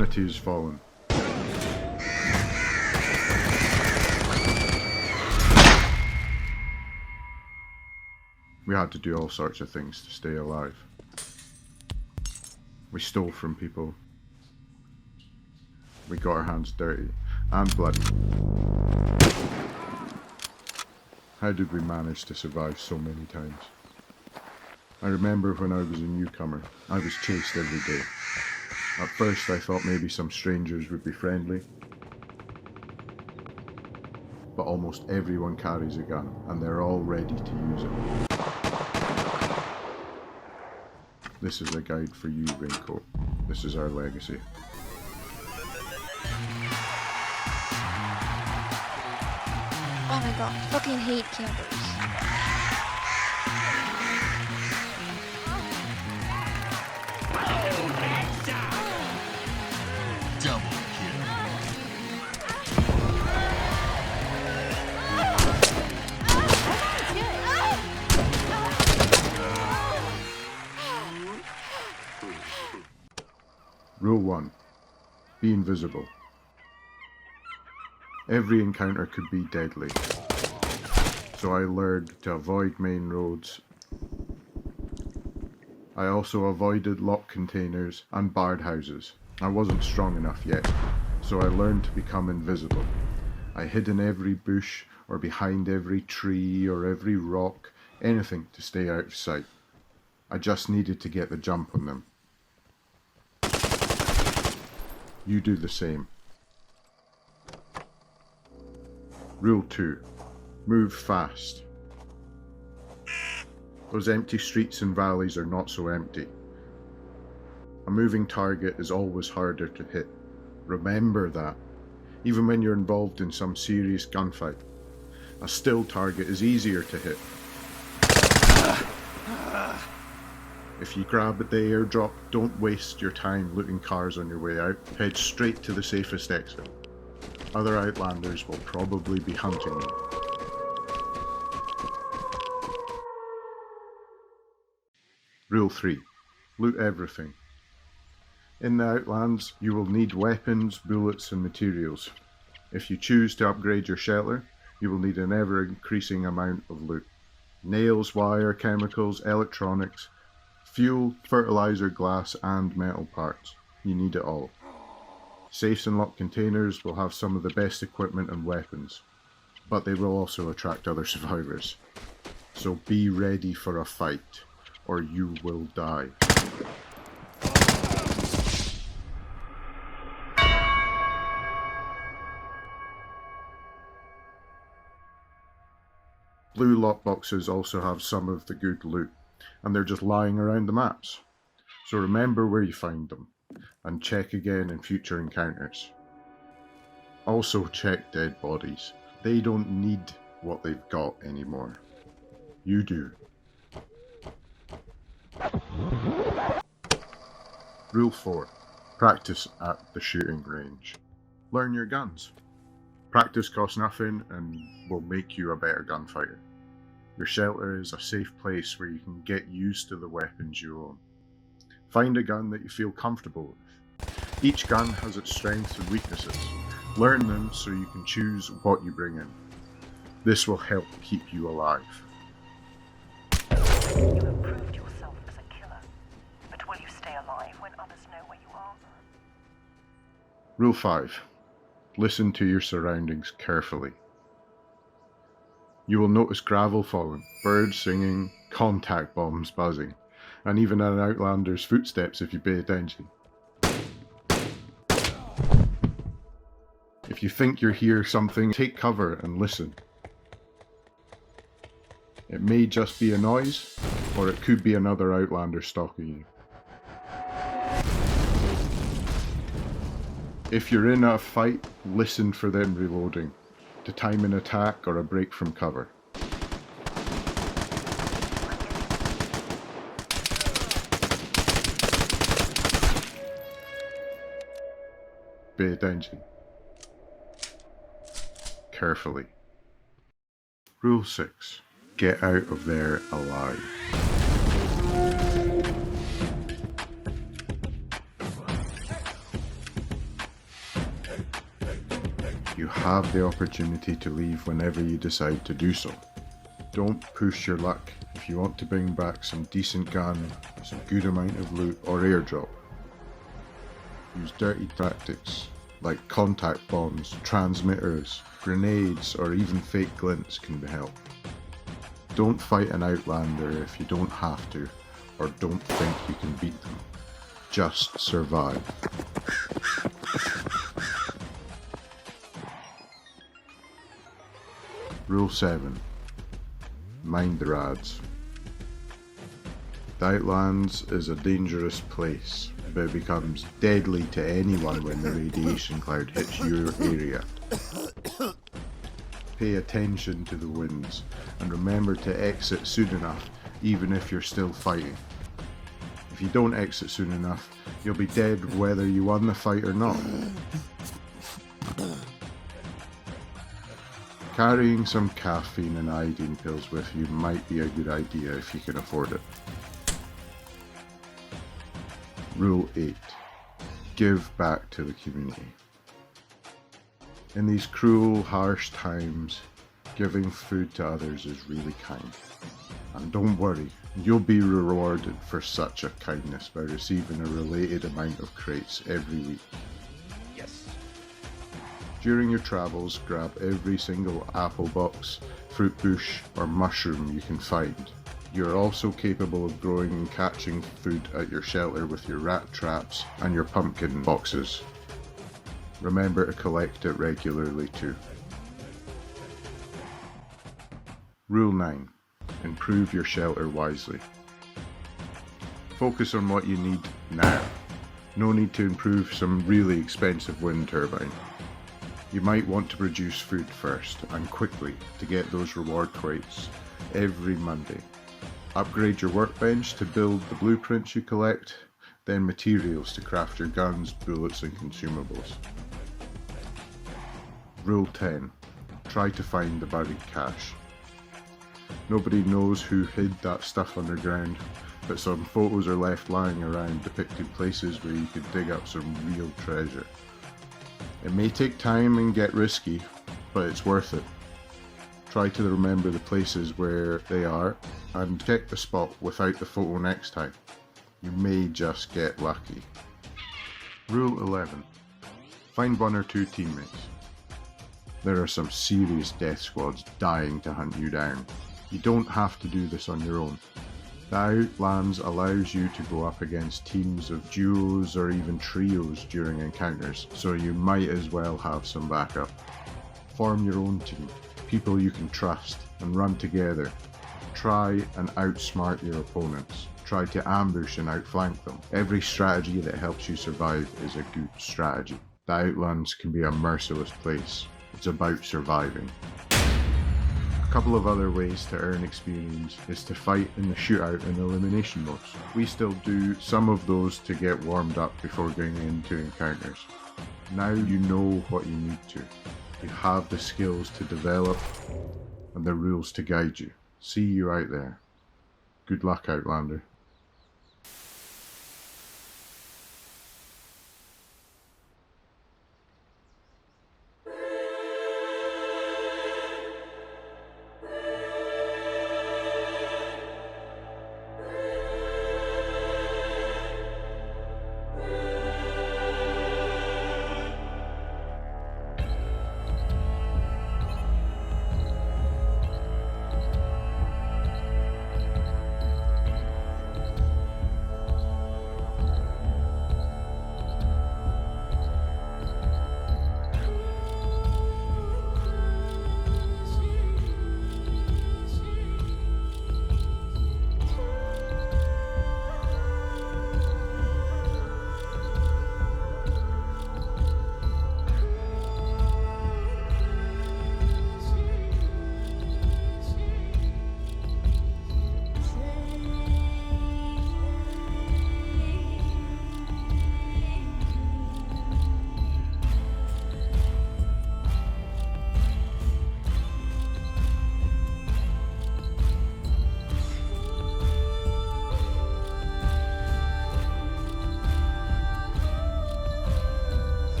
Humanity has fallen. We had to do all sorts of things to stay alive. We stole from people. We got our hands dirty and bloody. How did we manage to survive so many times? I remember when I was a newcomer, I was chased every day. At first I thought maybe some strangers would be friendly, but almost everyone carries a gun and they're all ready to use it. This is a guide for you, Raincoat. This is our legacy. Oh my god, fucking hate campers. Double kill. Rule 1. Be invisible. Every encounter could be deadly, so I learned to avoid main roads. I also avoided locked containers and barred houses. I wasn't strong enough yet, so I learned to become invisible. I hid in every bush or behind every tree or every rock, anything to stay out of sight. I just needed to get the jump on them. You do the same. Rule 2. Move fast. Those empty streets and valleys are not so empty. A moving target is always harder to hit. Remember that. Even when you're involved in some serious gunfight, a still target is easier to hit. If you grab at the airdrop, don't waste your time looting cars on your way out. Head straight to the safest exit. Other Outlanders will probably be hunting you. Rule 3. Loot everything. In the Outlands, you will need weapons, bullets and materials. If you choose to upgrade your shelter, you will need an ever-increasing amount of loot. Nails, wire, chemicals, electronics, fuel, fertilizer, glass and metal parts. You need it all. Safes and locked containers will have some of the best equipment and weapons, but they will also attract other survivors. So be ready for a fight, or you will die. Blue lockboxes also have some of the good loot, and they're just lying around the maps. So remember where you find them, and check again in future encounters. Also check dead bodies. They don't need what they've got anymore. You do. Rule 4. Practice at the shooting range. Learn your guns. Practice costs nothing and will make you a better gunfighter. Your shelter is a safe place where you can get used to the weapons you own. Find a gun that you feel comfortable with. Each gun has its strengths and weaknesses. Learn them so you can choose what you bring in. This will help keep you alive. You have proved yourself as a killer, but will you stay alive when others know where you are? Rule 5. Listen to your surroundings carefully. You will notice gravel falling, birds singing, contact bombs buzzing, and even an Outlander's footsteps if you pay attention. If you think you hear something, take cover and listen. It may just be a noise, or it could be another Outlander stalking you. If you're in a fight, listen for them reloading, to time an attack or a break from cover. Pay attention. Carefully. Rule 6. Get out of there alive. have the opportunity to leave whenever you decide to do so. Don't push your luck if you want to bring back some decent gun, some good amount of loot or airdrop. Use dirty tactics like contact bombs, transmitters, grenades or even fake glints can be helped. Don't fight an Outlander if you don't have to or don't think you can beat them. Just survive. Rule 7. Mind the rads. The Outlands is a dangerous place, but it becomes deadly to anyone when the radiation cloud hits your area. Pay attention to the winds, and remember to exit soon enough, even if you're still fighting. If you don't exit soon enough, you'll be dead whether you won the fight or not. Carrying some caffeine and iodine pills with you might be a good idea if you can afford it. Rule 8. Give back to the community. In these cruel, harsh times, giving food to others is really kind. And don't worry, you'll be rewarded for such a kindness by receiving a related amount of crates every week. Yes. During your travels, grab every single apple box, fruit bush or mushroom you can find. You are also capable of growing and catching food at your shelter with your rat traps and your pumpkin boxes. Remember to collect it regularly too. Rule 9. Improve your shelter wisely. Focus on what you need now. No need to improve some really expensive wind turbine. You might want to produce food first and quickly to get those reward crates every Monday. Upgrade your workbench to build the blueprints you collect, then materials to craft your guns, bullets and consumables. Rule 10. Try to find the buried cache. Nobody knows who hid that stuff underground, but some photos are left lying around depicting places where you could dig up some real treasure. It may take time and get risky, but it's worth it. Try to remember the places where they are and check the spot without the photo next time. You may just get lucky. Rule 11. Find 1 or 2 teammates. There are some serious death squads dying to hunt you down. You don't have to do this on your own. The Outlands allows you to go up against teams of duos or even trios during encounters, so you might as well have some backup. Form your own team, people you can trust, and run together. Try and outsmart your opponents. Try to ambush and outflank them. Every strategy that helps you survive is a good strategy. The Outlands can be a merciless place. It's about surviving. A couple of other ways to earn experience is to fight in the shootout and elimination modes. We still do some of those to get warmed up before going into encounters. Now you know what you need to. You have the skills to develop and the rules to guide you. See you out there. Good luck, Outlander.